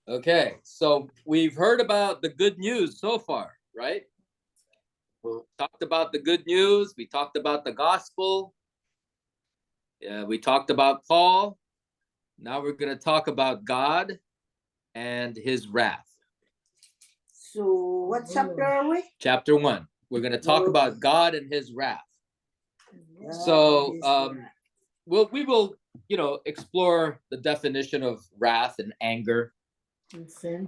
Okay, so we've heard about the good news so far, right? We talked about the good news. We talked about the gospel. We talked about Paul. Now we're going to talk about God and his wrath. So what chapter are we? Chapter 1. We're going to talk about God and his wrath. So we will, explore the definition of wrath and anger.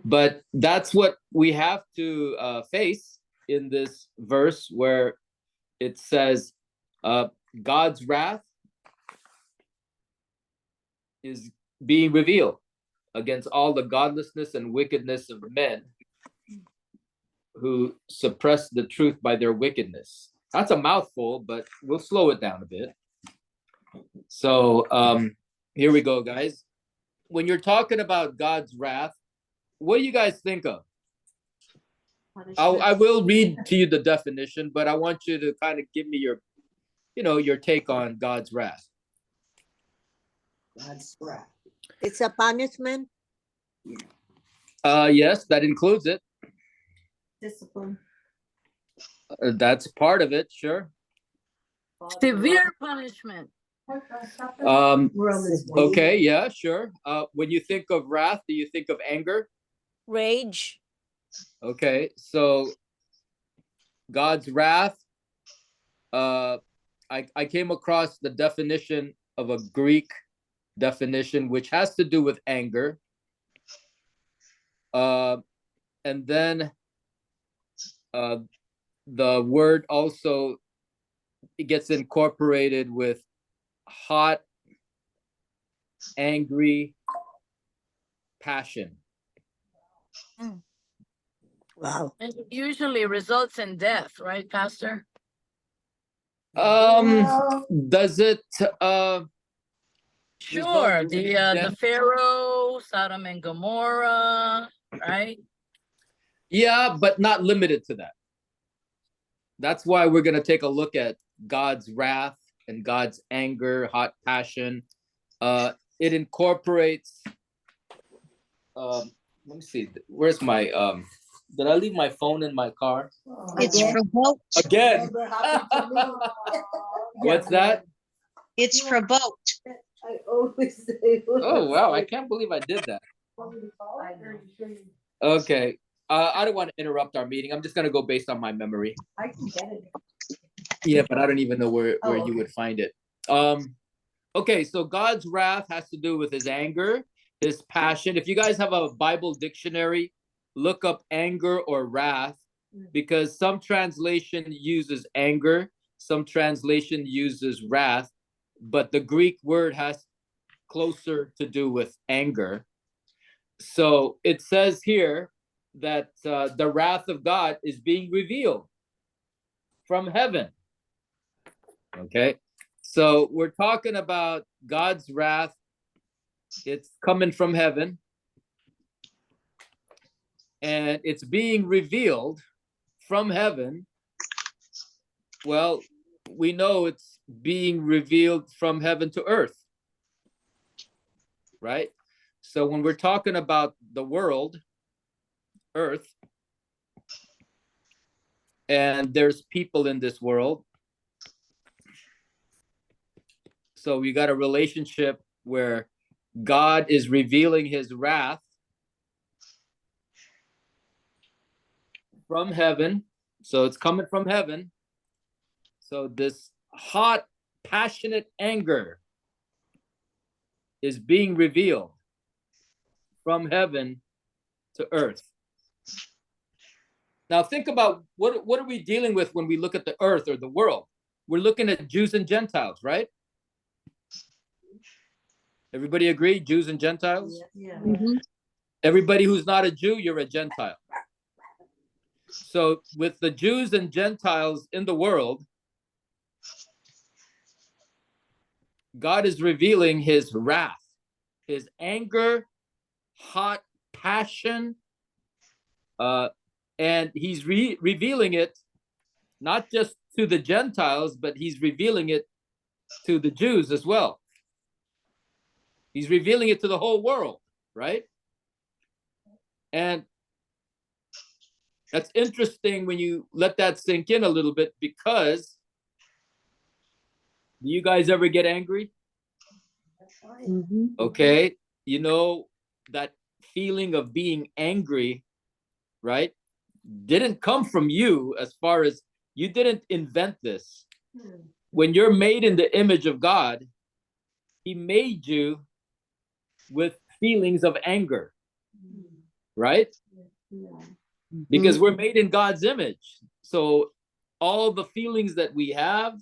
But that's what we have to face in this verse where it says God's wrath is being revealed against all the godlessness and wickedness of men who suppress the truth by their wickedness. That's a mouthful, but we'll slow it down a bit. So here we go, guys. When you're talking about God's wrath, what do you guys think of? I will read to you the definition, but I want you to kind of give me your take on God's wrath. God's wrath. It's a punishment. Yes, that includes it. Discipline. That's part of it, sure. Severe punishment. Okay, yeah, sure. When you think of wrath, do you think of anger? Rage. Okay, so God's wrath, I came across the definition of a Greek definition, which has to do with anger. And then the word also, it gets incorporated with hot, angry, passion. Wow. And it usually results in death, right, Pastor? Does it Sure. The Pharaoh, Sodom and Gomorrah, right? Yeah, but not limited to that. That's why we're going to take a look at God's wrath and God's anger, hot passion. It incorporates let me see, where's my did I leave my phone in my car? It's provoked. Again. What's that? It's provoked. I always say. Oh wow, I can't believe I did that. Okay. I don't want to interrupt our meeting. I'm just gonna go based on my memory. I can get it. Yeah, but I don't even know where you would find it. Okay, so God's wrath has to do with his anger, his passion. If you guys have a Bible dictionary, look up anger or wrath, because some translation uses anger, some translation uses wrath, but the Greek word has closer to do with anger. So it says here that the wrath of God is being revealed from heaven. Okay, so we're talking about God's wrath. It's coming from heaven, and it's being revealed from heaven. Well, we know it's being revealed from heaven to earth, right? So when we're talking about the world, earth, and there's people in this world, so we got a relationship where God is revealing his wrath from heaven. So it's coming from heaven. So this hot, passionate anger is being revealed from heaven to earth. Now think about what are we dealing with when we look at the earth or the world? We're looking at Jews and Gentiles, right? Everybody agree? Jews and Gentiles? Yeah. Mhm. Everybody who's not a Jew, you're a Gentile. So with the Jews and Gentiles in the world, God is revealing his wrath, his anger, hot passion, and he's revealing it not just to the Gentiles, but he's revealing it to the Jews as well. He's revealing it to the whole world, right? And that's interesting when you let that sink in a little bit, because do you guys ever get angry? Okay. You know, that feeling of being angry, right, didn't come from you, as far as you didn't invent this. When you're made in the image of God, he made you with feelings of anger, right? Because we're made in God's image. So all the feelings that we have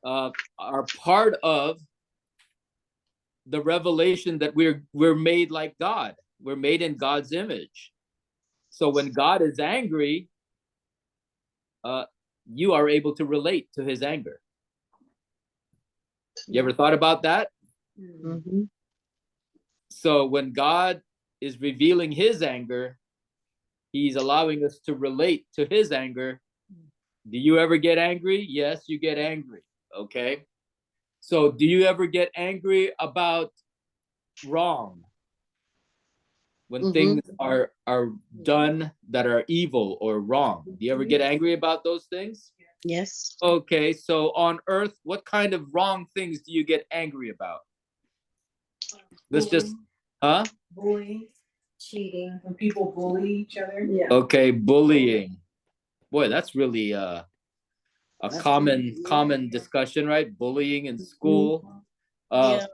are part of the revelation that we're made like God. We're made in God's image. So when God is angry, you are able to relate to his anger. You ever thought about that? So when God is revealing his anger, he's allowing us to relate to his anger. Do you ever get angry? Yes, you get angry. Okay. So do you ever get angry about wrong? When things are done that are evil or wrong? Do you ever get angry about those things? Yes. Okay, so on earth, what kind of wrong things do you get angry about? Let's just, Bullying, cheating, when people bully each other. Yeah. Okay, bullying. Boy, that's really a common discussion, right? Bullying in school. What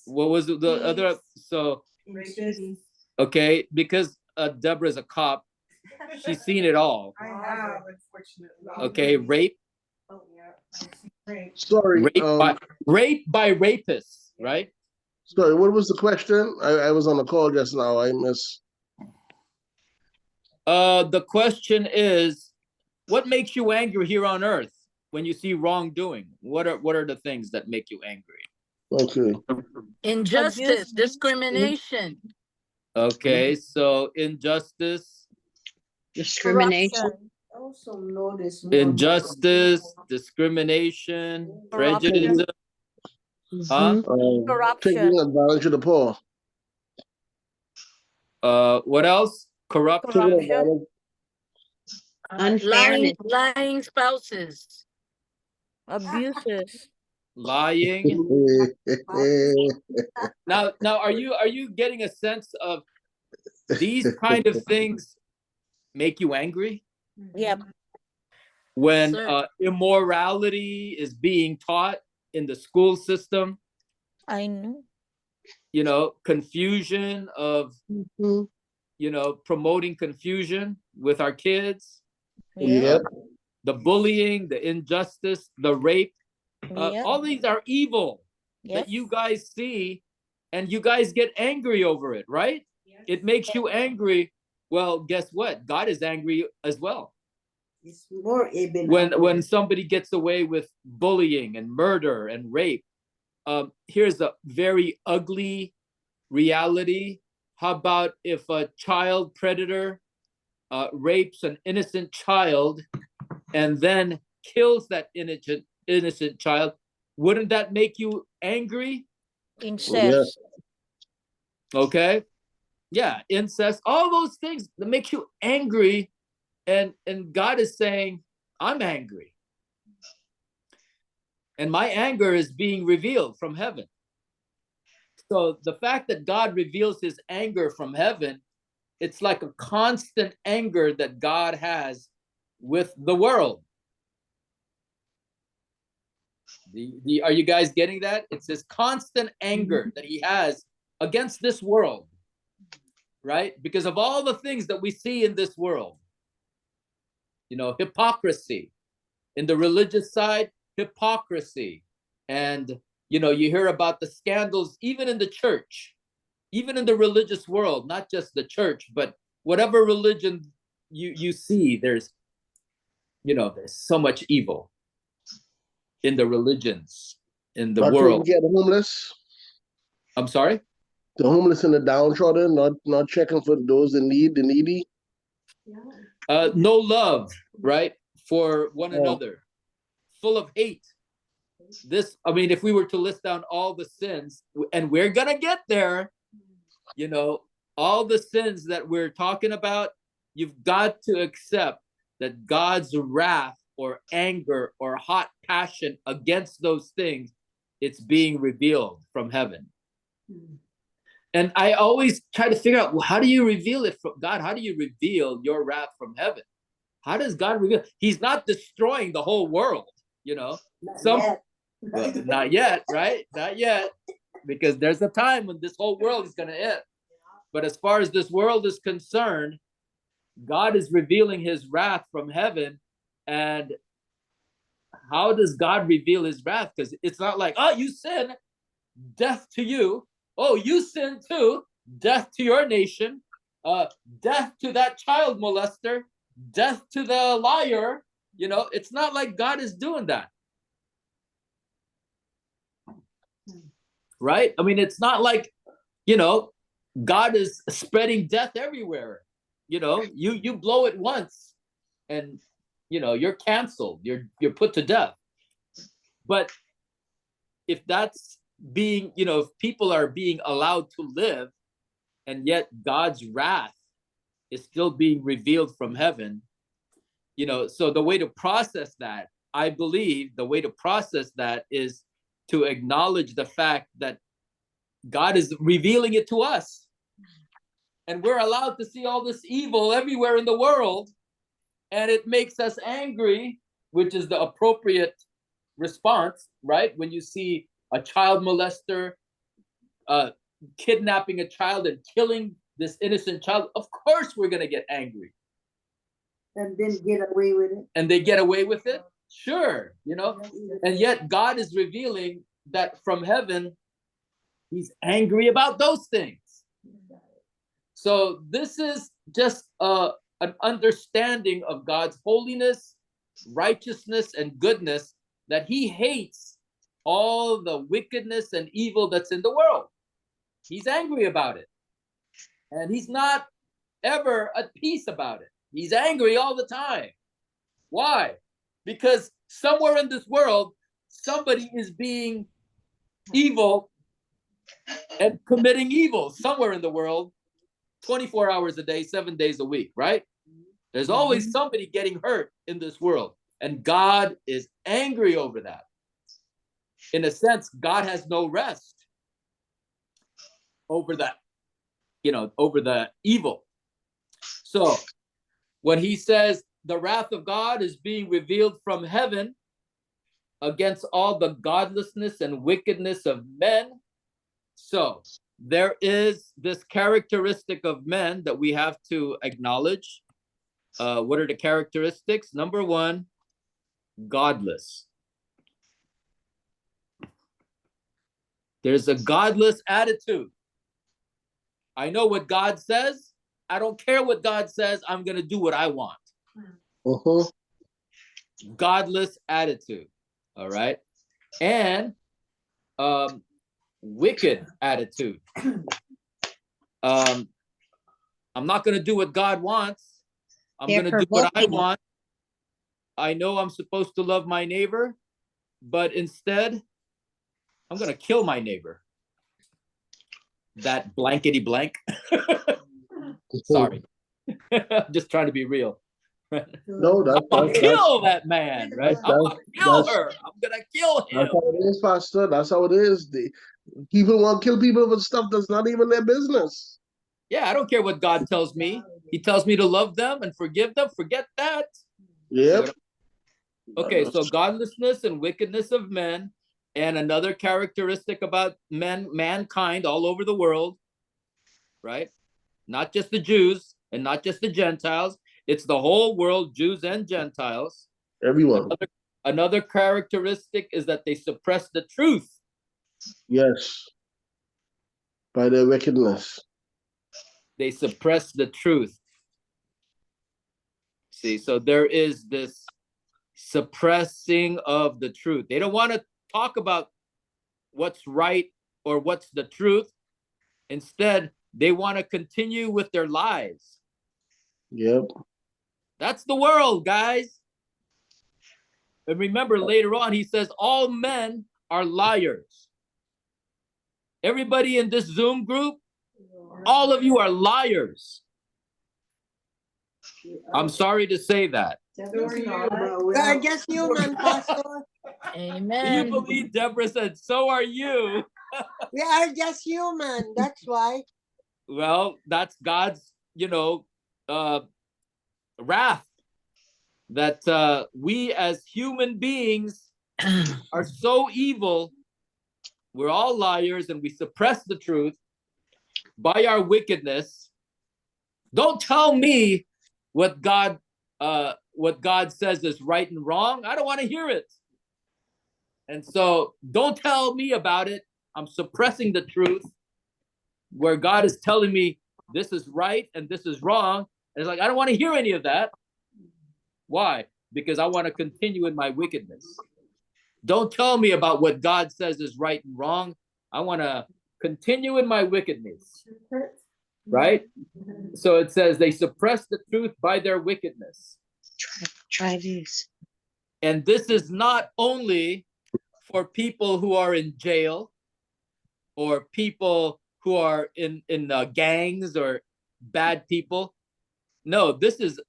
was the other? So okay, because Deborah's a cop, she's seen it all. I have, unfortunately. Okay, rape. Oh, yeah. Sorry, Rape by rapists, right? sorry, what was the question? I was on a call just now. I missed. The question is, what makes you angry here on earth when you see wrongdoing? What are the things that make you angry? Okay. Injustice, discrimination. Okay, so injustice, Discrimination. Also notice injustice, discrimination, prejudice. Taking advantage of the poor. What else? Corruption. Taking advantage. Unfairness. Lying spouses. Abuses. Lying. Now, are you getting a sense of these kind of things make you angry? Yep. When immorality is being taught in the school system, I know. you know, confusion of, you know, promoting confusion with our kids, Yep. the bullying, the injustice, the rape, all these are evil that you guys see, and you guys get angry over it, right? It makes you angry. Well, guess what? God is angry as well. It's more even When somebody gets away with bullying and murder and rape. Here's a very ugly reality. How about if a child predator rapes an innocent child and then kills that innocent child? Wouldn't that make you angry? Incest. Okay. Yeah, incest, all those things that make you angry. And God is saying, I'm angry. And my anger is being revealed from heaven. So the fact that God reveals his anger from heaven, it's like a constant anger that God has with the world. Are you guys getting that? It's this constant anger that he has against this world, right? Because of all the things that we see in this world. You know, hypocrisy. In the religious side, hypocrisy. And, you know, you hear about the scandals, even in the church, even in the religious world, not just the church, but whatever religion you see, there's, you know, there's so much evil in the religions, in the world. Taking care of the homeless. I'm sorry? The homeless and the downtrodden, not checking for those in need, the needy. No love, right, for one another, full of hate. This, I mean, if we were to list down all the sins, and we're gonna get there, you know, all the sins that we're talking about, you've got to accept that God's wrath or anger or hot passion against those things, it's being revealed from heaven. And I always try to figure out, well, how do you reveal it from God? How do you reveal your wrath from heaven? How does God reveal? He's not destroying the whole world, you know. Well, not yet, right? Not yet, because there's a time when this whole world is going to end. But as far as this world is concerned, God is revealing his wrath from heaven. And how does God reveal his wrath? Because it's not like, oh, you sin, death to you. Oh, you sin too, death to your nation, death to that child molester, death to the liar. You know, it's not like God is doing that. Right? I mean, it's not like, you know, God is spreading death everywhere. You know, you blow it once and, you know, you're canceled. You're put to death. But if that's being, you know, if people are being allowed to live and yet God's wrath is still being revealed from heaven, you know, so the way to process that, I believe the way to process that is to acknowledge the fact that God is revealing it to us. And we're allowed to see all this evil everywhere in the world. And it makes us angry, which is the appropriate response, right? When you see a child molester kidnapping a child and killing this innocent child, of course we're going to get angry. And then get away with it. And they get away with it? Sure, you know. And yet God is revealing that from heaven, he's angry about those things. So this is just an understanding of God's holiness, righteousness, and goodness, that he hates all the wickedness and evil that's in the world. He's angry about it. And he's not ever at peace about it. He's angry all the time. Why? Because somewhere in this world, somebody is being evil and committing evil somewhere in the world, 24 hours a day, 7 days a week, right? There's always somebody getting hurt in this world. And God is angry over that. In a sense, God has no rest over that, you know, over the evil. So when he says the wrath of God is being revealed from heaven against all the godlessness and wickedness of men, so there is this characteristic of men that we have to acknowledge. What are the characteristics? Number one, godless. There's a godless attitude. I know what God says. I don't care what God says. I'm going to do what I want. Godless attitude. All right. And wicked attitude. I'm not going to do what God wants. I'm going to do what I want. I know I'm supposed to love my neighbor, but instead, I'm going to kill my neighbor. That blankety blank. Sorry. I'm just trying to be real. No, I'm going to kill that man, right? I'm going to kill her. I'm going to kill him. That's how it is, Pastor. That's how it is. People want to kill people for stuff that's not even their business. Yeah, I don't care what God tells me. He tells me to love them and forgive them. Forget that. Yep. Okay, so godlessness and wickedness of men, and another characteristic about mankind all over the world, right? Not just the Jews and not just the Gentiles. It's the whole world, Jews and Gentiles. Everyone. Another characteristic is that they suppress the truth. Yes. By their wickedness. They suppress the truth. See, so there is this suppressing of the truth. They don't want to talk about what's right or what's the truth. Instead, they want to continue with their lies. Yep. That's the world, guys. And remember, later on, he says, all men are liars. Everybody in this Zoom group, All of you are liars. I'm sorry to say that. We are just human, Pastor. Do you Amen. believe Deborah said, so are you? We are just human. That's why. Well, that's God's, wrath, that we as human beings are so evil. We're all liars and we suppress the truth by our wickedness. Don't tell me what God says is right and wrong. I don't want to hear it. And so don't tell me about it. I'm suppressing the truth where God is telling me this is right and this is wrong. And it's like, I don't want to hear any of that. Why? Because I want to continue in my wickedness. Don't tell me about what God says is right and wrong. I want to continue in my wickedness. Right? So it says they suppress the truth by their wickedness. Try these. And this is not only for people who are in jail or people who are in gangs or bad people. No, this is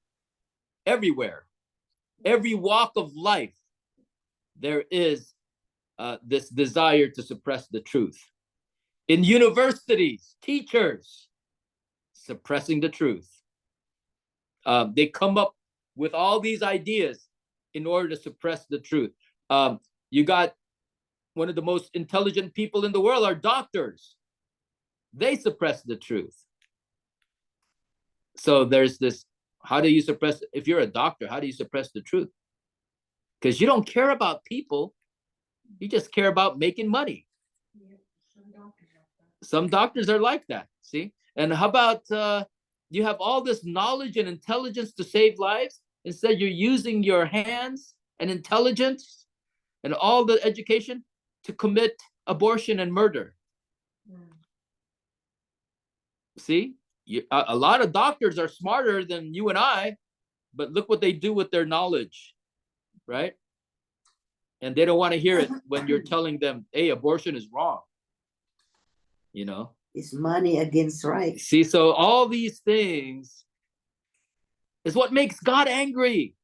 everywhere. Every walk of life, there is this desire to suppress the truth. In universities, teachers suppressing the truth. They come up with all these ideas in order to suppress the truth. You got one of the most intelligent people in the world are doctors. They suppress the truth. So there's this, how do you suppress, if you're a doctor, how do you suppress the truth? Because you don't care about people. You just care about making money. Some doctors are like that, see? And how about you have all this knowledge and intelligence to save lives? Instead, you're using your hands and intelligence and all the education to commit abortion and murder. See, a lot of doctors are smarter than you and I, but look what they do with their knowledge, right? And they don't want to hear it when you're telling them, hey, abortion is wrong. You know? It's money against right. See, so all these things is what makes God angry.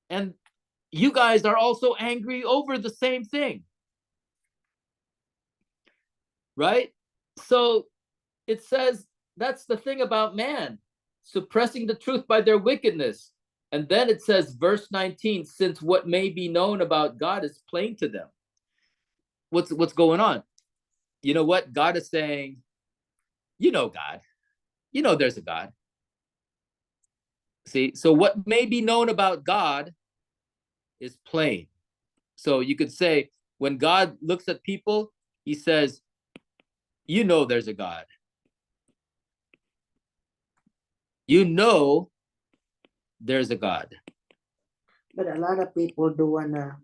And you guys are also angry over the same thing. Right? So it says that's the thing about man, suppressing the truth by their wickedness. And then it says, verse 19, since what may be known about God is plain to them. What's going on? You know what? God is saying, you know God. You know there's a God. See, so what may be known about God is plain. So you could say, when God looks at people, he says, you know there's a God. You know there's a God. But a lot of people don't wanna.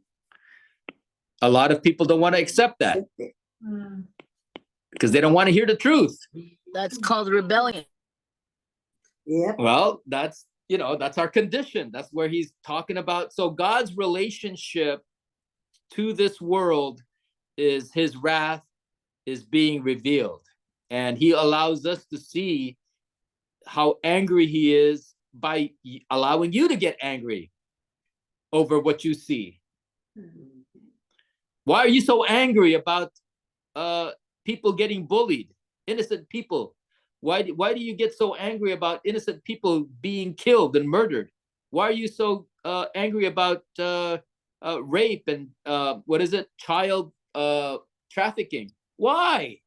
A lot of people don't want to accept that because they don't want to hear the truth. That's called rebellion. Yep. Well, that's our condition. That's where he's talking about. So God's relationship to this world is his wrath is being revealed. And he allows us to see how angry he is by allowing you to get angry over what you see. Why are you so angry about people getting bullied, innocent people? Why do you get so angry about innocent people being killed and murdered? Why are you so angry about rape and child trafficking? Why?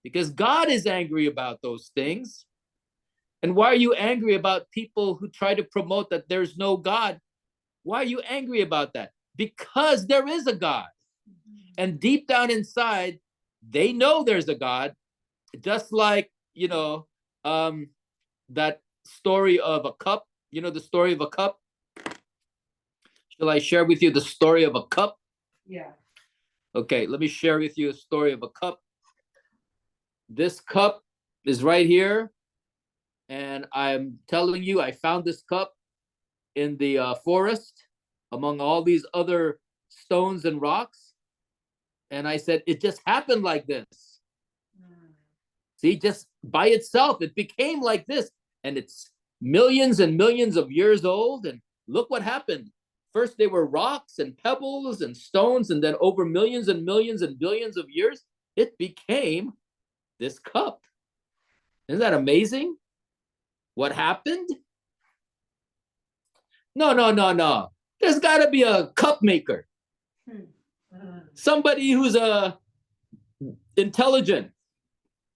Because God is angry about those things. And why are you angry about people who try to promote that there's no God? Why are you angry about that? Because there is a God. And deep down inside, they know there's a God, just like, that story of a cup. You know the story of a cup? Shall I share with you the story of a cup? Yeah. Okay, let me share with you a story of a cup. This cup is right here. And I'm telling you, I found this cup in the forest among all these other stones and rocks. And I said, it just happened like this. See, just by itself, it became like this. And it's millions and millions of years old. And look what happened. First, they were rocks and pebbles and stones. And then over millions and millions and billions of years, it became this cup. Isn't that amazing? What happened? No. There's got to be a cup maker. Somebody who's intelligent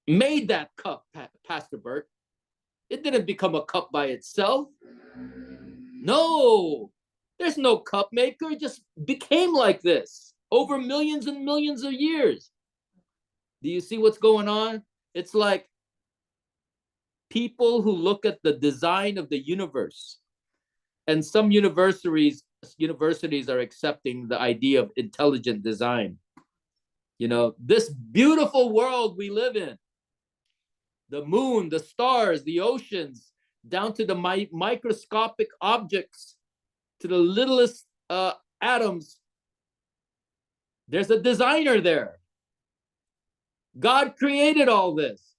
made that cup, Pastor Bert. It didn't become a cup by itself. No, there's no cup maker. It just became like this over millions and millions of years. Do you see what's going on? It's like people who look at the design of the universe, and some universities are accepting the idea of intelligent design. You know, this beautiful world we live in, the moon, the stars, the oceans, down to the microscopic objects, to the littlest atoms. There's a designer there. God created all this.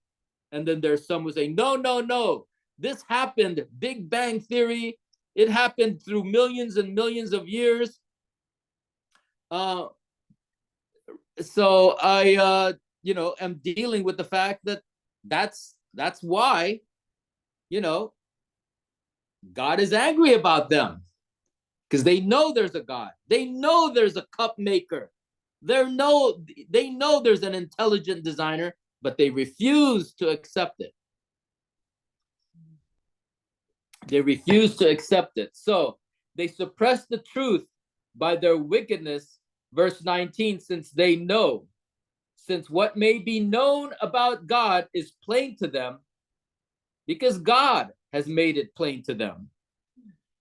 And then there's some who say, no. This happened, Big Bang Theory. It happened through millions and millions of years. So I, am dealing with the fact that that's why, God is angry about them, because they know there's a God. They know there's a cup maker. They know there's an intelligent designer, but they refuse to accept it. They refuse to accept it. So they suppress the truth by their wickedness. Verse 19, since what may be known about God is plain to them, because God has made it plain to them.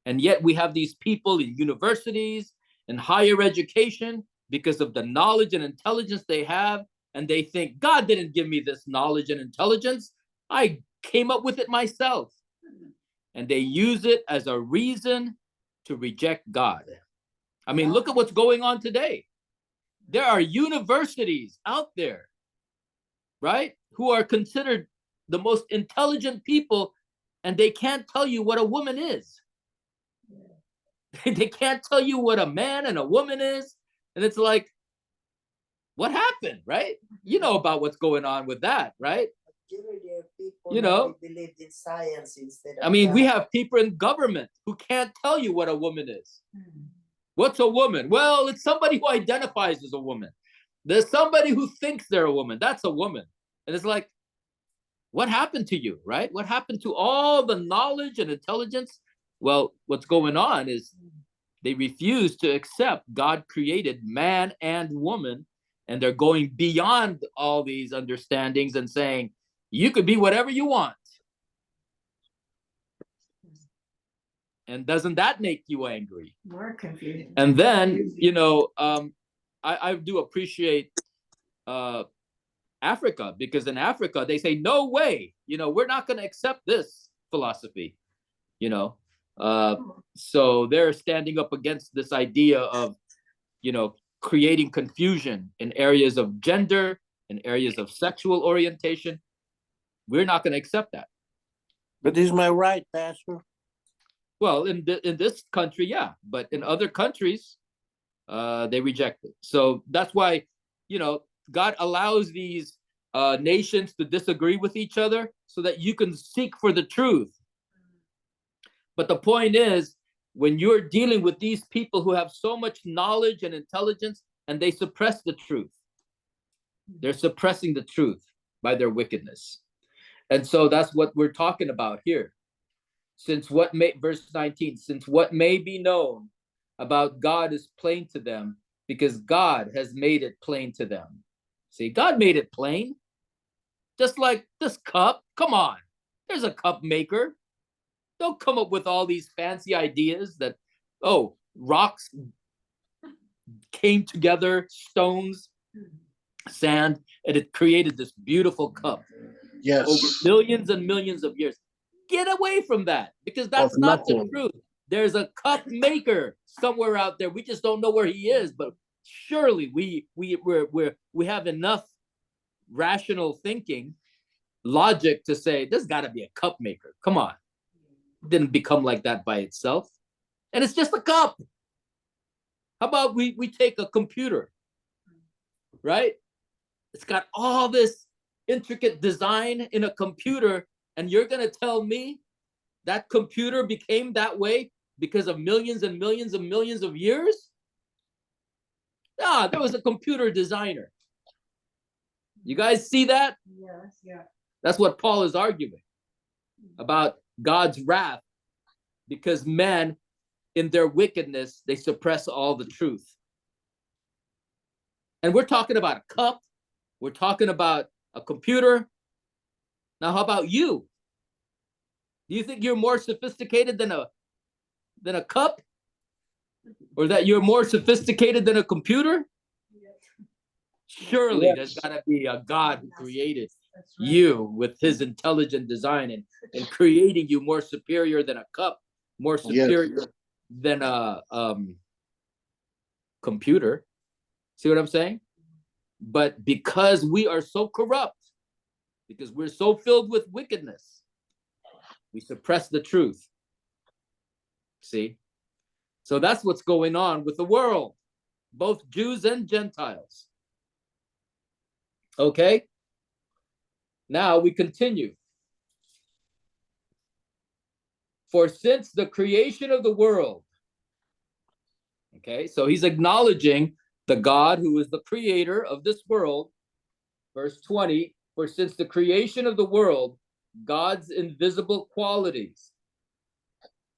And yet we have these people in universities and higher education, because of the knowledge and intelligence they have, and they think, God didn't give me this knowledge and intelligence. I came up with it myself. And they use it as a reason to reject God. I mean, look at what's going on today. There are universities out there, right, who are considered the most intelligent people, and they can't tell you what a woman is. They can't tell you what a man and a woman is. And it's like, what happened, right? You know about what's going on with that, right? Believed in science instead of we have people in government who can't tell you what a woman is. What's a woman? Well, it's somebody who identifies as a woman. There's somebody who thinks they're a woman. That's a woman. And it's like, what happened to you, right? What happened to all the knowledge and intelligence? Well, what's going on is they refuse to accept God created man and woman, and they're going beyond all these understandings and saying, you could be whatever you want. And doesn't that make you angry? More confusing. And then, I do appreciate Africa, because in Africa, they say, no way, we're not going to accept this philosophy, so they're standing up against this idea of, creating confusion in areas of gender, in areas of sexual orientation. We're not going to accept that. But is my right, Pastor? Well, in this country, yeah, but in other countries, they reject it. So that's why, God allows these nations to disagree with each other so that you can seek for the truth. But the point is, when you're dealing with these people who have so much knowledge and intelligence, and they suppress the truth, they're suppressing the truth by their wickedness. And so that's what we're talking about here. Verse 19, since what may be known about God is plain to them, because God has made it plain to them. See, God made it plain. Just like this cup, come on, there's a cup maker. Don't come up with all these fancy ideas that, rocks came together, stones, sand, and it created this beautiful cup. Yes. Over millions and millions of years. Get away from that, because that's not the truth. There's a cup maker somewhere out there. We just don't know where he is, but surely we have enough rational thinking logic to say there's got to be a cup maker. Come on. It didn't become like that by itself. And it's just a cup. How about we take a computer, right? It's got all this intricate design in a computer, and you're going to tell me that computer became that way because of millions and millions and millions of years? There was a computer designer. You guys see that? Yes, yeah. That's what Paul is arguing about God's wrath, because men, in their wickedness, they suppress all the truth. And we're talking about a cup. We're talking about a computer. Now, how about you? Do you think you're more sophisticated than a cup? Or that you're more sophisticated than a computer? Surely there's got to be a God who created you with his intelligent design and creating you more superior than a cup, more superior than a computer. See what I'm saying? But because we are so corrupt, because we're so filled with wickedness, we suppress the truth. See? So that's what's going on with the world, both Jews and Gentiles. Okay? Now we continue. For since the creation of the world, okay, so he's acknowledging the God who is the creator of this world. Verse 20, for since the creation of the world, God's invisible qualities.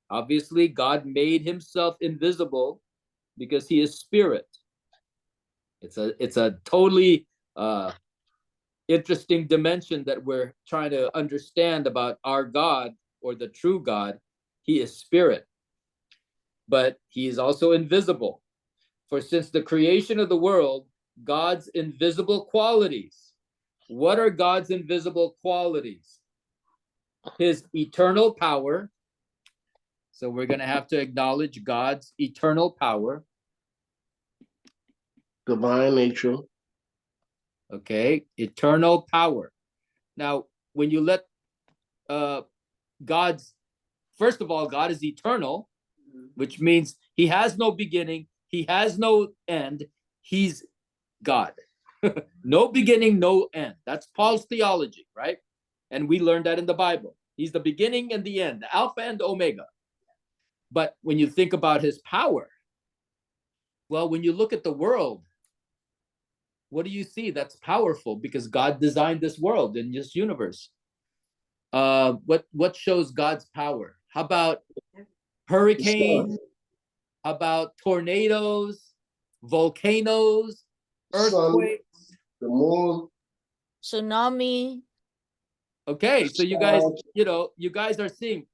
Obviously, God made himself invisible because he is spirit. It's a totally interesting dimension that we're trying to understand about our God, or the true God. He is spirit, but he is also invisible. For since the creation of the world, God's invisible qualities. What are God's invisible qualities? His eternal power. So we're going to have to acknowledge God's eternal power. Divine nature. Okay, eternal power. Now, when you let God's, first of all, God is eternal, which means he has no beginning, he has no end, he's God. No beginning, no end. That's Paul's theology, right? And we learned that in the Bible. He's the beginning and the end, the Alpha and Omega. But when you think about his power, well, when you look at the world, what do you see that's powerful? Because God designed this world and this universe. What shows God's power? How about hurricanes? How about tornadoes, volcanoes, earthquakes? The moon. Tsunami. Okay, so you guys are seeing,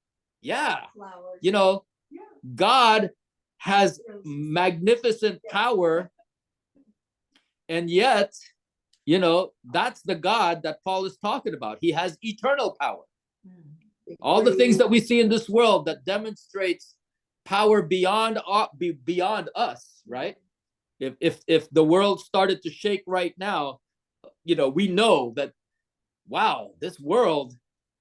God has magnificent power, and yet, that's the God that Paul is talking about. He has eternal power. All the things that we see in this world that demonstrates power beyond us, right? If the world started to shake right now, we know that, wow, this world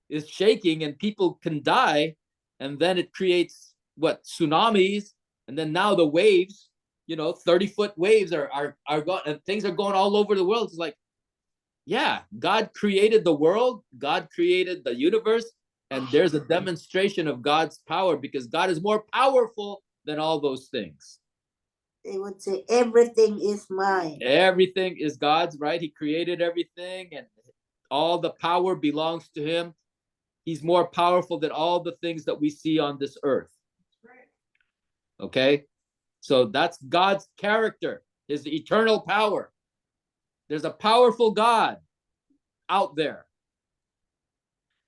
is shaking and people can die, and then it creates tsunamis, and then now the waves, 30-foot waves are going, and things are going all over the world. It's like, God created the world, God created the universe, and there's a demonstration of God's power, because God is more powerful than all those things. They would say everything is mine. Everything is God's, right? He created everything, and all the power belongs to him. He's more powerful than all the things that we see on this earth. Okay? So that's God's character, his eternal power. There's a powerful God out there.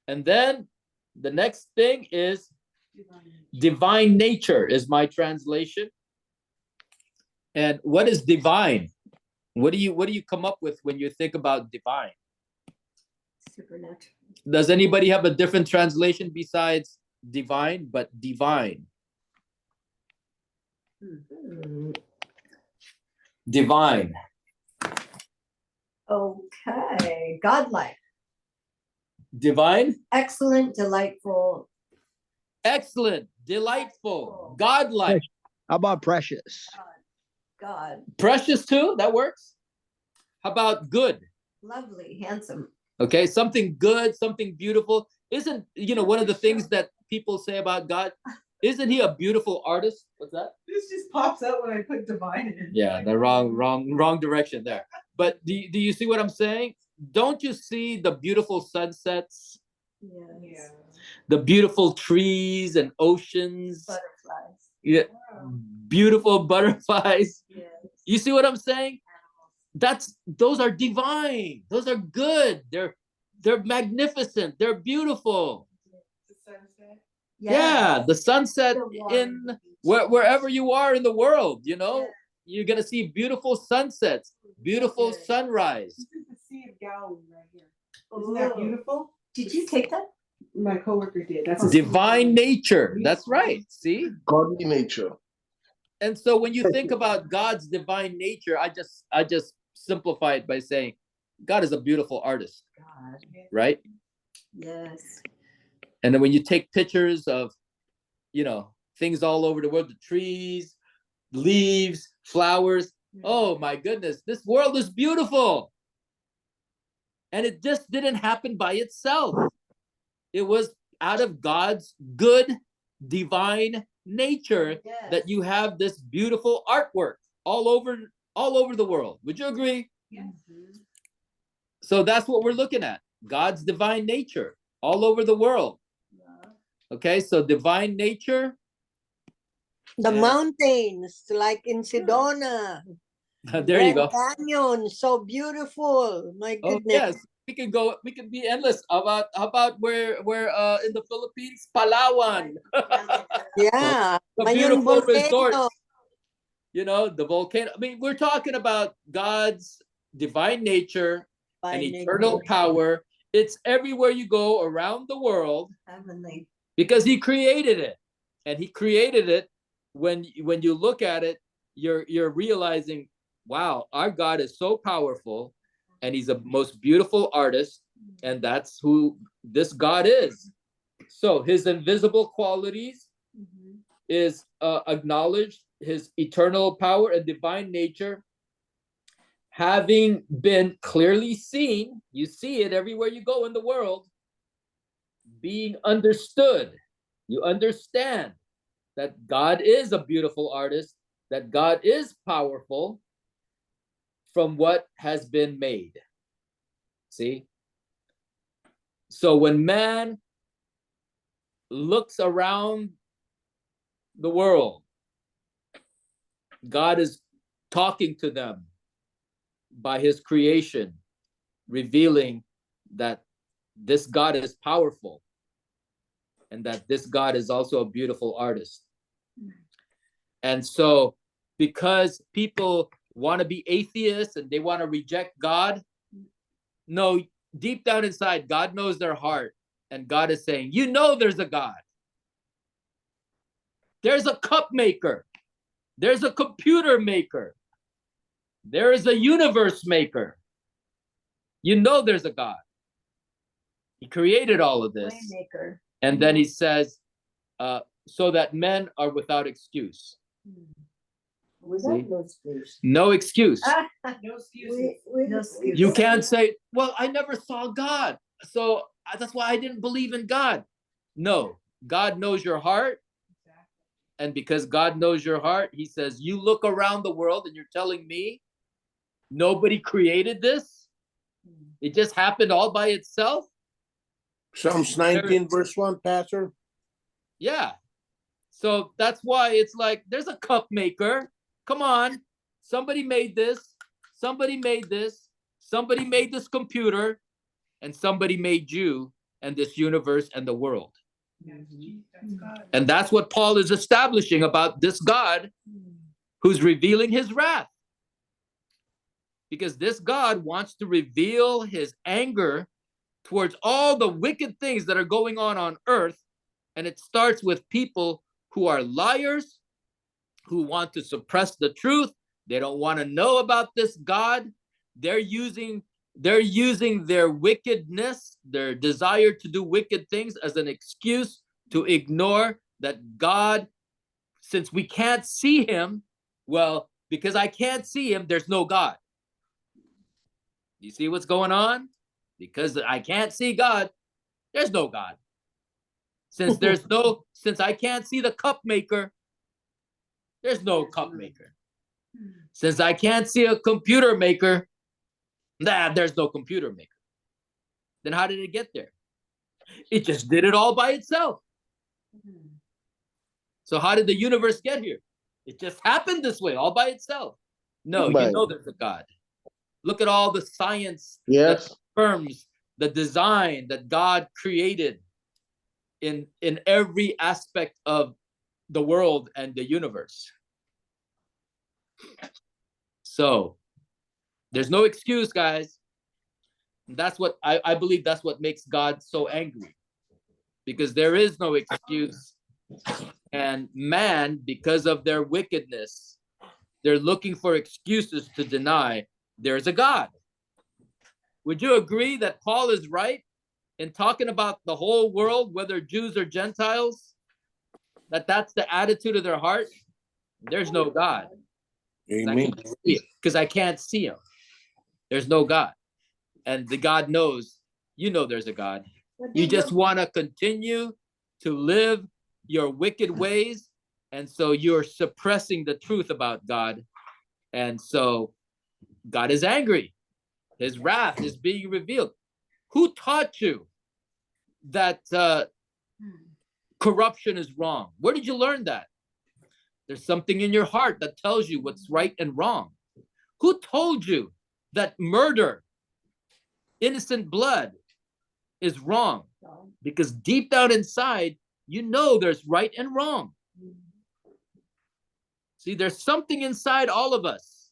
And then the next thing is divine nature is my translation. And what is divine? What do you come up with when you think about divine? Supernatural. Does anybody have a different translation besides divine, but divine? Divine. Okay, godlike. Divine, Excellent, delightful. excellent, delightful, godlike. How about precious? God, Precious too, that works. How about good? lovely, handsome. Okay, something good, something beautiful. Isn't, one of the things that people say about God, isn't he a beautiful artist? What's that? This just pops out when I put divine in. Yeah, the wrong direction there. But do you see what I'm saying? Don't you see the beautiful sunsets, Yeah. the beautiful trees and oceans? Butterflies. Yeah, beautiful butterflies. Yes. You see what I'm saying? Those are divine. Those are good. They're magnificent. They're beautiful. The sunset. Yeah, the sunset The water, in the beach. wherever you are in the world, Yeah. you're gonna see beautiful sunsets, beautiful Good. sunrise. This is the Sea of Galilee right here. Isn't that beautiful? Did you take that? My coworker did. That's Divine nature. That's right. See? Godly nature. And so when you think about God's divine nature, I just simplify it by saying God is a beautiful artist, God. right? Yes. And then when you take pictures of, things all over the world, the trees, leaves, flowers, oh my goodness, this world is beautiful. And it just didn't happen by itself. It was out of God's good, divine nature that you have this beautiful artwork all over the world. Would you agree? Yes. So that's what we're looking at. God's divine nature all over the world. Okay, so divine nature. The Yeah. mountains, like in Sedona. There you go. Canyon, so beautiful. My Oh goodness. yes, we can be endless. How about where in the Philippines, Palawan, Yeah. the Mayon beautiful volcano. resorts. The volcano. I mean, we're talking about God's divine nature and By eternal nature. power. It's everywhere you go around the world Heavenly. because he created it. And he created it when you look at it, you're realizing, wow, our God is so powerful and he's a most beautiful artist, and that's who this God is. So his invisible qualities is acknowledged, his eternal power and divine nature having been clearly seen. You see it everywhere you go in the world. Being understood. You understand that God is a beautiful artist, that God is powerful from what has been made. See? So when man looks around the world, God is talking to them by his creation, revealing that this God is powerful and that this God is also a beautiful artist. And so because people want to be atheists and they want to reject God, no, deep down inside, God knows their heart. And God is saying, there's a God. There's a cup maker. There's a computer maker. There is a universe maker. There's a God. He created all of this. Waymaker. And then he says, so that men are without excuse. Without no excuse. No excuse. No excuses. No excuses. You can't say, well, I never saw God, so that's why I didn't believe in God. No, God knows your heart. And because God knows your heart, he says, you look around the world and you're telling me nobody created this? It just happened all by itself? Psalms 19, verse 1, Pastor. Yeah. So that's why it's like, there's a cup maker. Come on. Somebody made this. Somebody made this. Somebody made this computer. And somebody made you and this universe and the world. And that's what Paul is establishing about this God who's revealing his wrath. Because this God wants to reveal his anger towards all the wicked things that are going on earth. And it starts with people who are liars, who want to suppress the truth. They don't want to know about this God. They're using They're using their wickedness, their desire to do wicked things as an excuse to ignore that God, since we can't see him, well, because I can't see him, there's no God. You see what's going on? Because I can't see God, there's no God. Since I can't see the cup maker, there's no cup maker. Since I can't see a computer maker, there's no computer maker. Then how did it get there? It just did it all by itself. So how did the universe get here? It just happened this way, all by itself. No, you know there's a God. Look at all the science that confirms the design that God created in every aspect of the world and the universe. So there's no excuse, guys. That's what I believe, that's what makes God so angry, because there is no excuse. And man, because of their wickedness, they're looking for excuses to deny there's a God. Would you agree that Paul is right in talking about the whole world, whether Jews or Gentiles, that's the attitude of their heart? There's no God. Because I can't see him. There's no God. And the God knows, there's a God. You just want to continue to live your wicked ways. And so you're suppressing the truth about God. And so God is angry. His wrath is being revealed. Who taught you that corruption is wrong? Where did you learn that? There's something in your heart that tells you what's right and wrong. Who told you that murder, innocent blood, is wrong? Because deep down inside, there's right and wrong. See, there's something inside all of us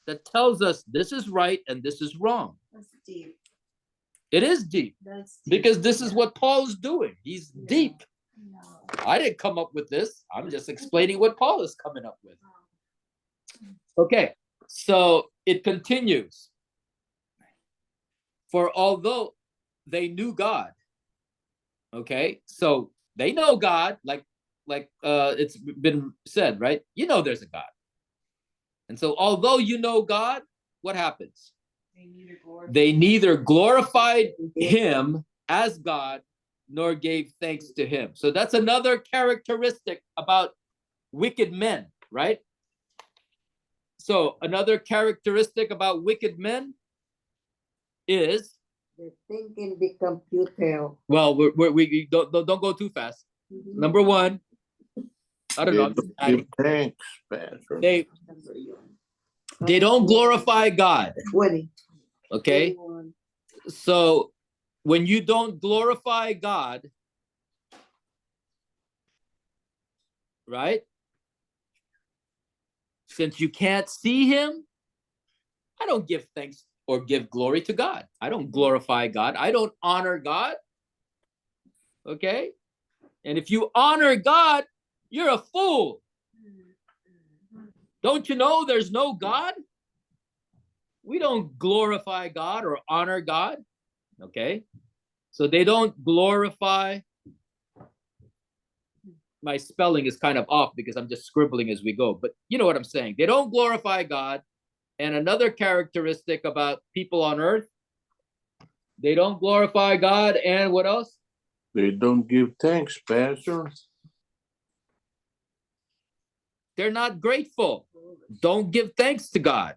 that tells us this is right and this is wrong. That's deep. It is deep. That's deep. Because this is what Paul is doing. He's deep. No. I didn't come up with this. I'm just explaining what Paul is coming up with. Okay, so it continues. For although they knew God, okay, so they know God, like it's been said, right? There's a God. And so although you know God, what happens? They neither glorified him as God nor gave thanks to him. So that's another characteristic about wicked men, right? So another characteristic about wicked men is They think in the computer. well, we don't go too fast. Number one, I don't know. Give thanks, Pastor. They don't glorify God. 20. Okay. 21. So when you don't glorify God, right? Since you can't see him, I don't give thanks or give glory to God. I don't glorify God. I don't honor God. Okay? And if you honor God, you're a fool. Don't you know there's no God? We don't glorify God or honor God. Okay? So they don't glorify. My spelling is kind of off because I'm just scribbling as we go, but you know what I'm saying. They don't glorify God. And another characteristic about people on earth, they don't glorify God. And what else? They don't give thanks, Pastor. They're not grateful. Don't give thanks to God.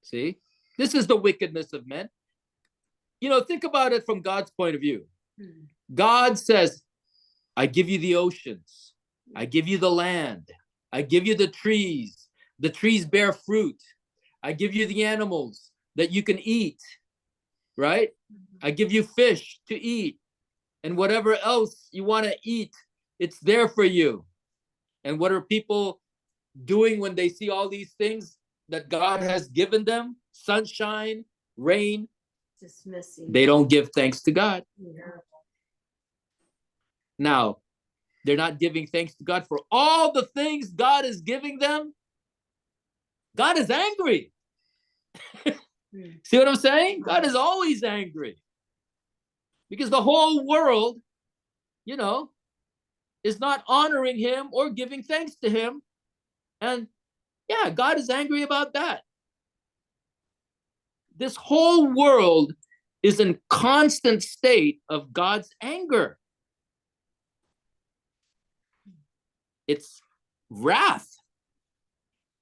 See, this is the wickedness of men. Think about it from God's point of view. God says, I give you the oceans. I give you the land. I give you the trees. The trees bear fruit. I give you the animals that you can eat, right? I give you fish to eat. And whatever else you want to eat, it's there for you. And what are people doing when they see all these things that God has given them? Sunshine, rain. Dismissing. They don't give thanks to God. Yeah. Now, they're not giving thanks to God for all the things God is giving them. God is angry. See what I'm saying? God is always angry. Because the whole world, you know, is not honoring him or giving thanks to him. And yeah, God is angry about that. This whole world is in constant state of God's anger. It's wrath,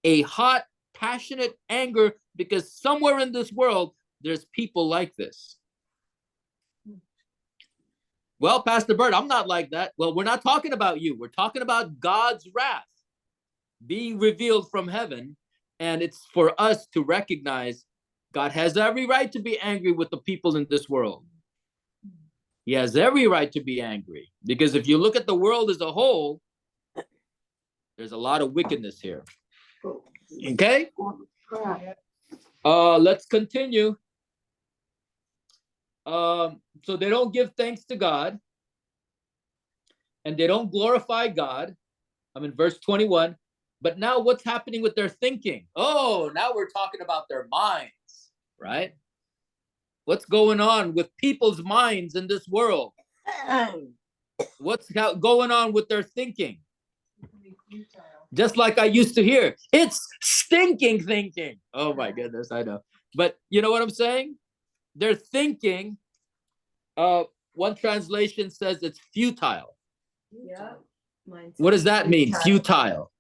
a hot, passionate anger, because somewhere in this world, there's people like this. Well, Pastor Bert, I'm not like that. Well, we're not talking about you. We're talking about God's wrath being revealed from heaven. And it's for us to recognize God has every right to be angry with the people in this world. He has every right to be angry. Because if you look at the world as a whole, there's a lot of wickedness here. Okay? Let's continue. So they don't give thanks to God, and they don't glorify God. I'm in verse 21. But now what's happening with their thinking? Oh, now we're talking about their minds, right? What's going on with people's minds in this world? What's going on with their thinking? Just like I used to hear, it's stinking thinking. Oh my goodness, I know. But you know what I'm saying? They're thinking, one translation says it's futile. Yeah. What does that mean? Futile.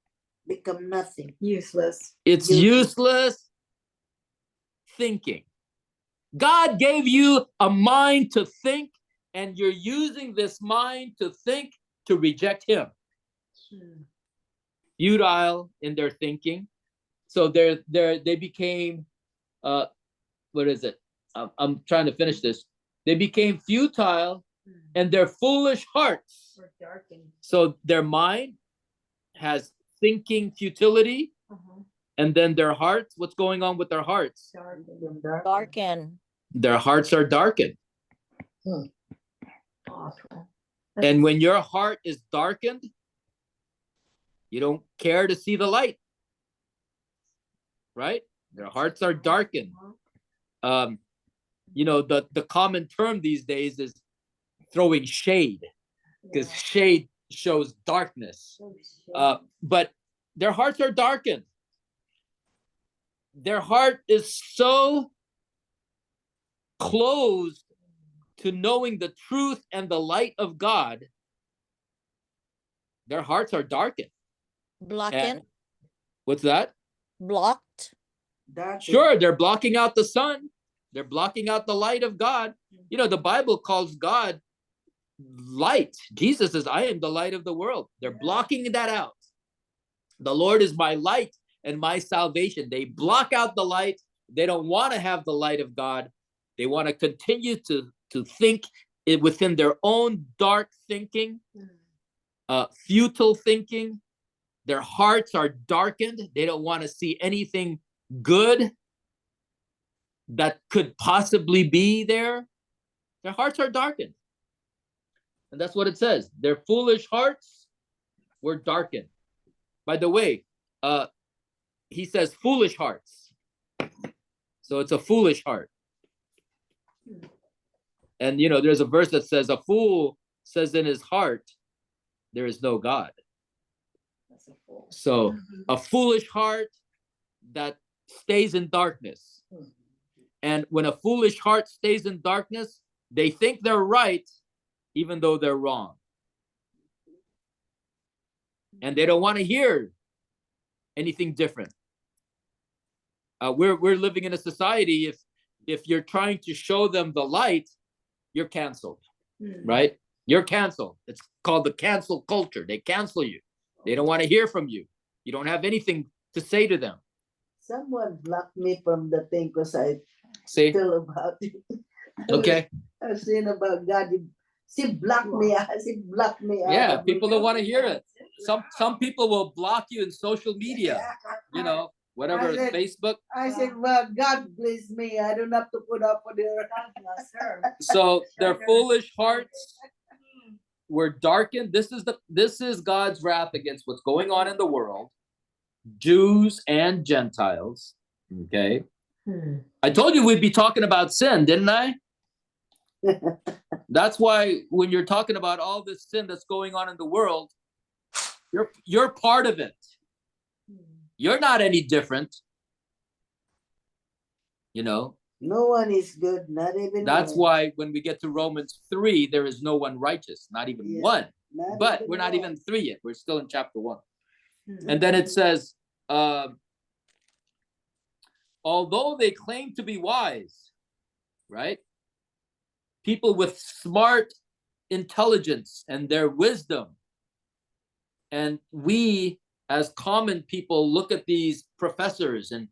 Become nothing. Useless. It's useless thinking. God gave you a mind to think, and you're using this mind to think to reject him. Futile in their thinking. So they became, what is it? I'm trying to finish this. They became futile, and their foolish hearts. So their mind has thinking futility, and then their hearts, what's going on with their hearts? Darken. Their hearts are darkened. And when your heart is darkened, you don't care to see the light, right? Their hearts are darkened. You know, the common term these days is throwing shade, because shade shows darkness. But their hearts are darkened. Their heart is so closed to knowing the truth and the light of God. Their hearts are darkened. Blackened. What's that? Blocked. Sure, they're blocking out the sun. They're blocking out the light of God. You know, the Bible calls God light. Jesus says, I am the light of the world. They're blocking that out. The Lord is my light and my salvation. They block out the light. They don't want to have the light of God. They want to continue to think it within their own dark thinking, futile thinking. Their hearts are darkened. They don't want to see anything good that could possibly be there. Their hearts are darkened. And that's what it says. Their foolish hearts were darkened. By the way, he says foolish hearts. So it's a foolish heart. And, you know, there's a verse that says, a fool says in his heart, there is no God. So a foolish heart that stays in darkness. And when a foolish heart stays in darkness, they think they're right, even though they're wrong. And they don't want to hear anything different. We're living in a society, if you're trying to show them the light, you're canceled, right? You're canceled. It's called the cancel culture. They cancel you. They don't want to hear from you. You don't have anything to say to them. Someone blocked me from the thing because I See? tell about it. Okay. I was saying about God. She blocked me. She blocked me. Yeah, people don't want to hear it. Some people will block you in social media, you know, whatever, I said- Facebook. I said, well, God bless me. I don't have to put up with her. So their foolish hearts were darkened. This is God's wrath against what's going on in the world, Jews and Gentiles. Okay. I told you we'd be talking about sin, didn't I? That's why when you're talking about all this sin that's going on in the world, you're part of it. You're not any different. You know, No one is good, not even that's one. why when we get to Romans 3, there is no one righteous, not even Yeah, one. not But even we're not one. even 3 yet. We're still in chapter 1. And then it says, although they claim to be wise, right? People with smart intelligence and their wisdom. And we, as common people, look at these professors and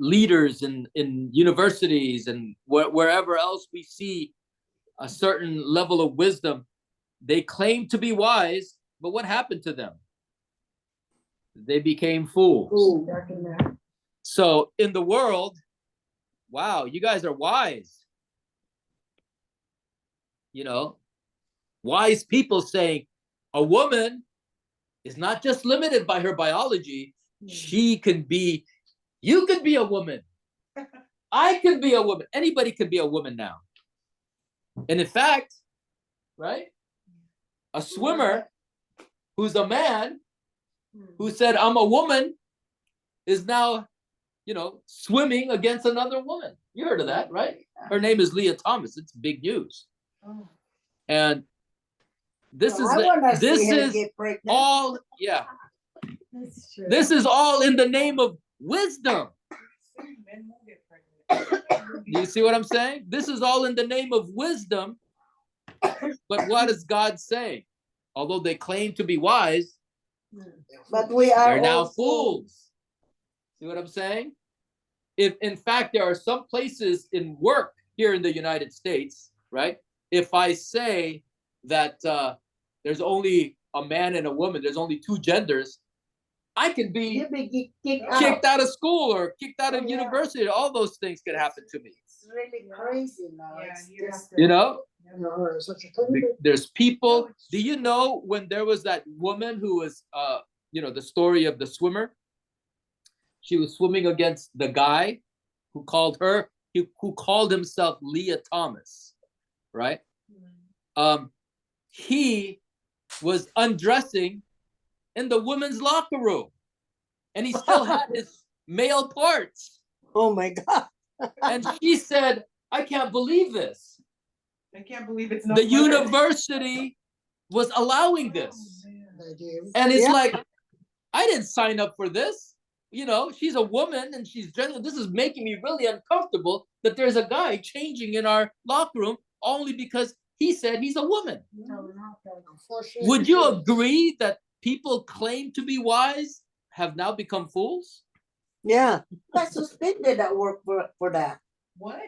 leaders in universities and wherever else we see a certain level of wisdom. They claim to be wise, but what happened to them? They became fools. Ooh. So in the world, wow, you guys are wise. You know, wise people saying a woman is not just limited by her biology. She can be, you could be a woman. I can be a woman. Anybody can be a woman now. And in fact, right, a swimmer who's a man who said, I'm a woman, is now, you know, swimming against another woman. You heard of that, right? Her name is Leah Thomas. It's big news. And this Well, is I wanna see this her is get pregnant. all, yeah. This is all in the name of wisdom. You see what I'm saying? This is all in the name of wisdom. But what does God say? Although they claim to be wise, But we are they're now all fools. See what I'm saying? If in fact there are some places in work here in the United States, right? If I say that there's only a man and a woman, there's only 2 genders, I can be You be kicked kicked out. out of school or kicked out of Yeah. university. All those things can happen to me. It's really crazy now. It's just, You know, there's people. Do you know when there was that woman who was, you know, the story of the swimmer? She was swimming against the guy who called her, who called himself Leah Thomas, right? He was undressing in the women's locker room, and he still had his male parts. Oh my God. And she said, I can't believe this. I can't believe it's not The university was allowing this. And it's Yeah. like, I didn't sign up for this. You know, she's a woman and she's gender. This is making me really uncomfortable that there's a guy changing in our locker room only because he said he's a woman. Would you agree that people claim to be wise have now become fools? Yeah. I got suspended at work for that. What?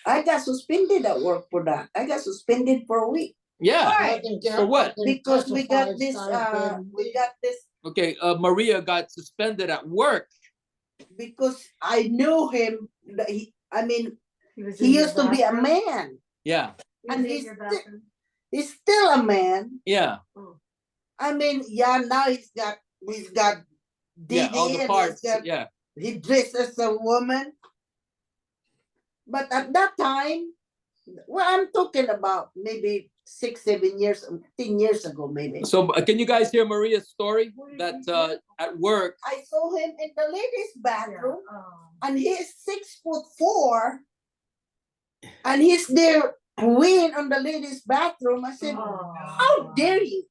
I got suspended at work for that. I got suspended for a week. Yeah. For what? Because we got this, Okay, Maria got suspended at work. because I knew him, that he used to be a man. Yeah. And he's still a man. Yeah. Now he's got Yeah, all the and parts. he's got, Yeah. he dressed as a woman. But at that time, well, I'm talking about maybe 6, 7 years, 10 years ago, maybe. So can you guys hear Maria's story? That at work, I saw him in the ladies' bathroom, and he's 6'4", and he's there weeing on the ladies' bathroom. I said, "How dare you?"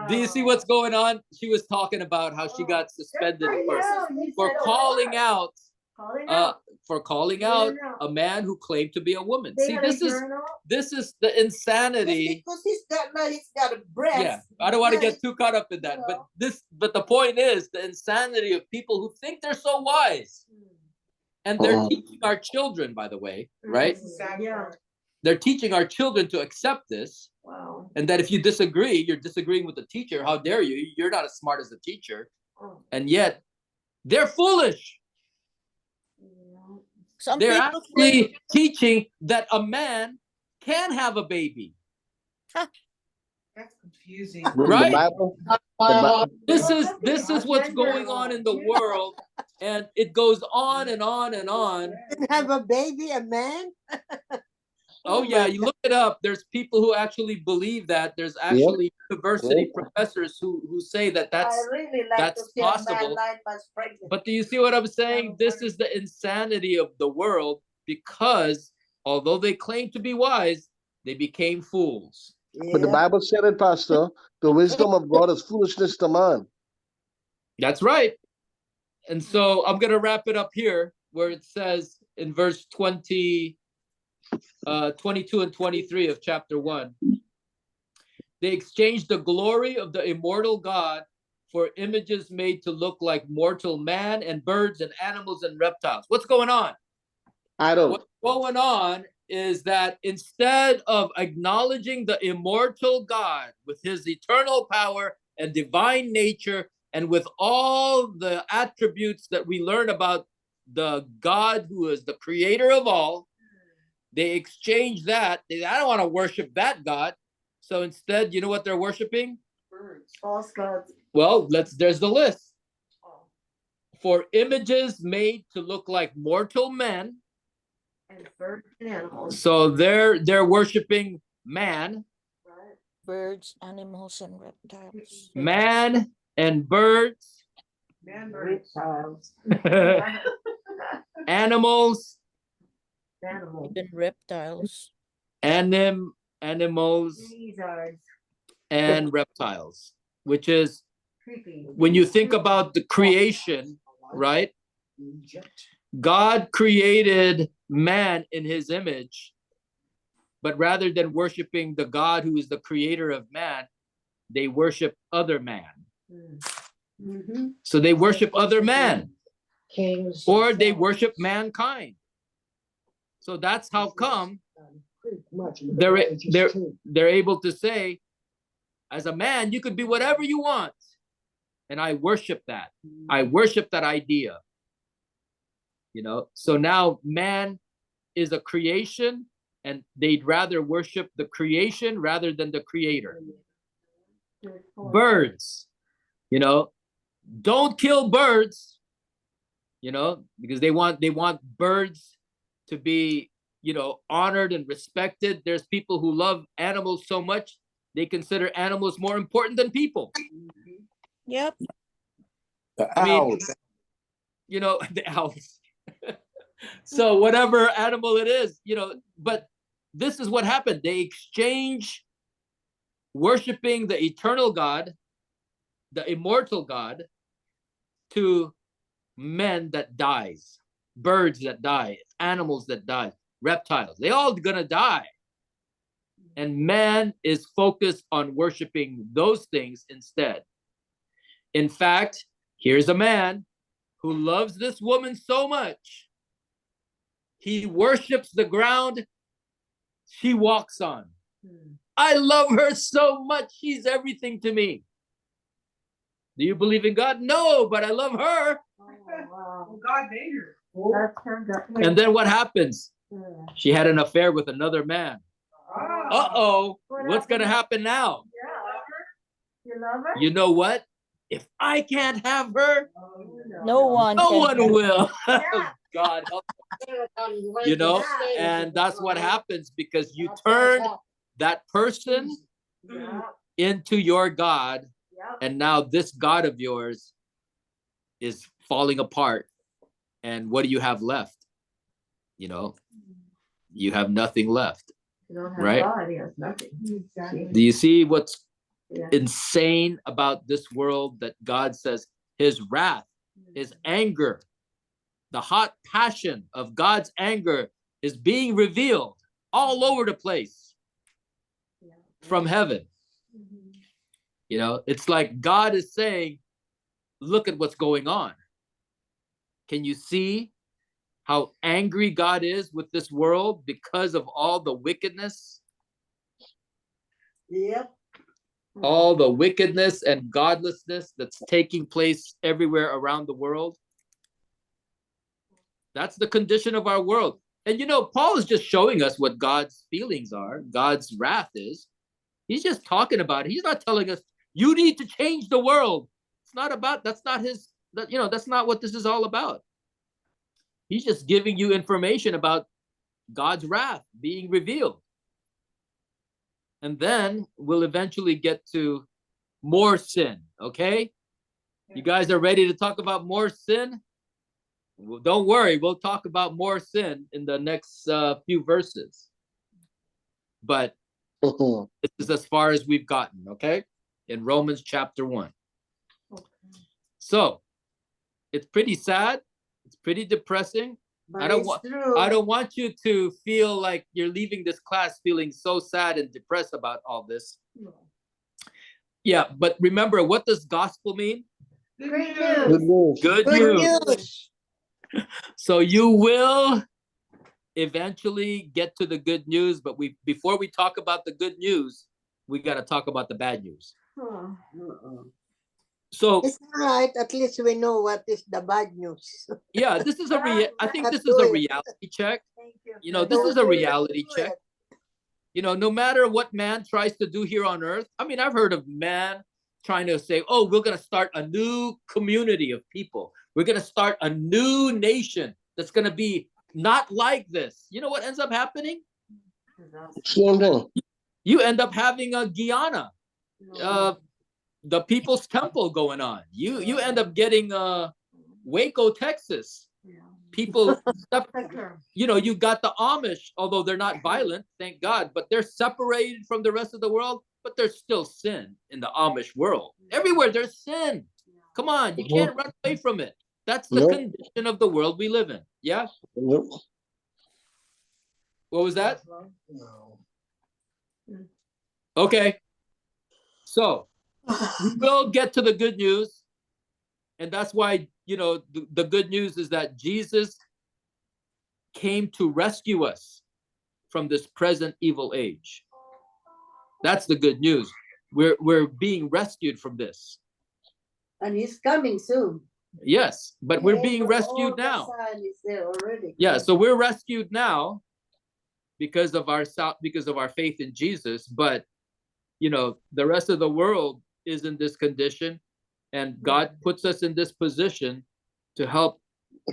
do you see what's going on? She was talking about how she got suspended for calling out a man who claimed to be a woman. See, this is the insanity. Because he's got a breast. Yeah, I don't want to get too caught up in that, but the point is the insanity of people who think they're so wise, and they're teaching our children, by the way, right? Yeah. They're teaching our children to accept this. Wow. And that if you disagree, you're disagreeing with the teacher. How dare you? You're not as smart as the teacher. And yet, they're foolish. Some They're people actually teaching that a man can have a baby. Huh. That's confusing. The Right? Bible, the Bible, This is what's going on in the world, and it goes on and on and on. Have a baby, a man? Oh yeah, you look it up. There's people who actually believe that. There's yep, actually university professors who say that I that's really like to that's see a man possible. 9 months pregnant. But do you see what I'm saying? This is the insanity of the world, because although they claim to be wise, they became fools. but the Yeah. Bible said it, Pastor. The wisdom of God is foolishness to man. That's right. And so I'm gonna wrap it up here where it says in verse 22 and 23 of chapter 1. They exchanged the glory of the immortal God for images made to look like mortal man and birds and animals and reptiles. What's going on? Idol. What's going on is that instead of acknowledging the immortal God with his eternal power and divine nature, and with all the attributes that we learn about the God who is the creator of all, they exchange that. I don't want to worship that God. So instead, you know what they're worshiping? Birds. False gods. Well, there's the list. For images made to look like mortal men. And birds and animals. So they're worshiping man, Right. Birds, animals, and reptiles. man and birds, Man, birds. animals, Animals. Even reptiles. animals, Lizards. and reptiles, which is Creepy. when you think about the creation, right? God created man in his image, but rather than worshiping the God who is the creator of man, they worship other man. Mm-hmm. So they worship other man, Kings. or they worship mankind. So that's how come they're able to say, as a man, you could be whatever you want. And I worship that. I worship that idea. You know, so now man is a creation, and they'd rather worship the creation rather than the creator. Birds, you know, don't kill birds, you know, because they want birds to be, you know, honored and respected. There's people who love animals so much they consider animals more important than people. Yep. The I mean, owls. you know, the owls. So whatever animal it is, you know, but this is what happened. They exchange worshiping the eternal God, the immortal God, to men that dies, birds that die, animals that die, reptiles. They all gonna die. And man is focused on worshiping those things instead. In fact, here's a man who loves this woman so much. He worships the ground she walks on. I love her so much. She's everything to me. Do you believe in God? No, but I love her. Oh, wow. Well, God made her. That's her God. And then what happens? She had an affair with another man. Uh-oh. What's going to happen now? You love her? You know what? If I can't have her, No one. no can one have- will. Yeah. God help. You know, and that's what happens because you turn that person Yeah. into your God, Yeah. and now this God of yours is falling apart. And what do you have left? You know, you have nothing left. You don't have Right? God, he has nothing. Exactly. Do you see what's Yeah. insane about this world? That God says his wrath, his anger, the hot passion of God's anger is being revealed all over the place from heaven. You know, it's like God is saying, look at what's going on. Can you see how angry God is with this world because of all the wickedness? Yep. All the wickedness and godlessness that's taking place everywhere around the world. That's the condition of our world. And you know, Paul is just showing us what God's feelings are, God's wrath is. He's just talking about it. He's not telling us you need to change the world. It's not about, that's not his, that's not what this is all about. He's just giving you information about God's wrath being revealed. And then we'll eventually get to more sin, okay? You guys are ready to talk about more sin? Well, don't worry, we'll talk about more sin in the next few verses. But this is as far as we've gotten, okay? In Romans chapter 1. Okay. So, it's pretty sad. It's pretty depressing. But I don't true. want you to feel like you're leaving this class feeling so sad and depressed about all this. No. Yeah, but remember, what does gospel mean? Great Good news. news. Good Good news. news. So you will eventually get to the good news, but before we talk about the good news, we got to talk about the bad news. Huh. So It's all right. At least we know what is the bad news. yeah, this is I think this is a reality check. Thank you. You know, this is a reality check. You know, no matter what man tries to do here on earth. I mean, I've heard of man trying to say, oh, we're going to start a new community of people. We're going to start a new nation that's going to be not like this. You know what ends up happening? Same thing. You end up having a Guyana, the People's Temple going on. You end up getting Waco, Texas. People, you know, you got the Amish, although they're not violent, thank God, but they're separated from the rest of the world, but there's still sin in the Amish world. Everywhere there's sin. Come on, you can't run away from it. That's the condition of the world we live in. Yeah? Nope. What was that? No. Okay. So we will get to the good news. And that's why, you know, the good news is that Jesus came to rescue us from this present evil age. That's the good news. We're being rescued from this. And he's coming soon. Yes, but we're being rescued now. The sign is there already. Yeah, so we're rescued now because of our faith in Jesus, but you know, the rest of the world is in this condition, and God puts us in this position to help,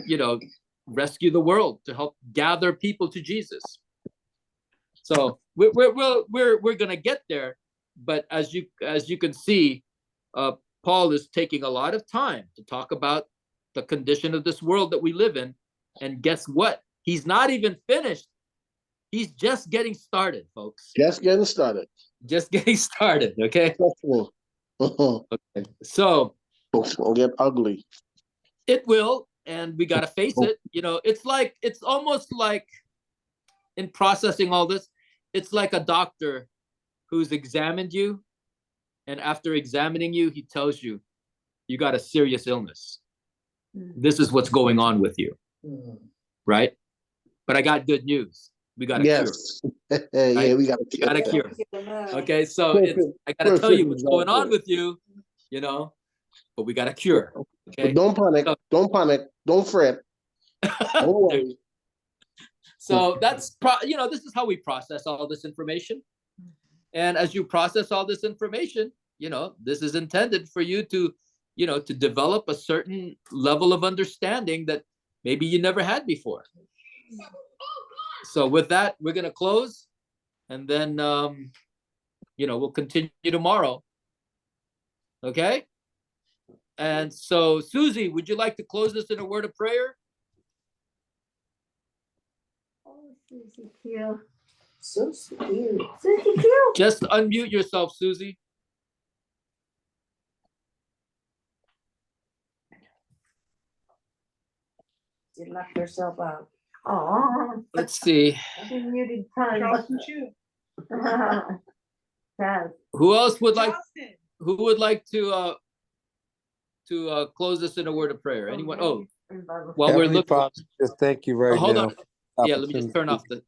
you know, rescue the world, to help gather people to Jesus. So we're gonna get there, but as you can see, Paul is taking a lot of time to talk about the condition of this world that we live in, and guess what? He's not even finished. He's just getting started, folks. Just getting started. Just getting started, okay? Okay. So Folks will get ugly. it will, and we got to face it. You know, it's almost like in processing all this, it's like a doctor who's examined you, and after examining you, he tells you, you got a serious illness. This is what's going on with you, right? But I got good news. We got a cure. Yeah, right? we got a cure. Okay, so I got to tell you what's going on with you, you know, but we got a cure. Okay. But don't panic. Don't panic. Don't fret. Don't worry. So that's you know, this is how we process all this information. And as you process all this information, you know, this is intended for you to, you know, to develop a certain level of understanding that maybe you never had before. So with that, we're going to close, and then, you know, we'll continue tomorrow. Okay. And so, Susie, would you like to close this in a word of prayer? Oh, Susie Q. So cute. Susie Q. Just unmute yourself, Susie. She locked herself out. Oh. Let's see. I've been muted time. Who else would like? Who would like to close this in a word of prayer? Anyone? Oh, while we're looking. Just thank you right Hold now. on. Yeah, let me just turn off the.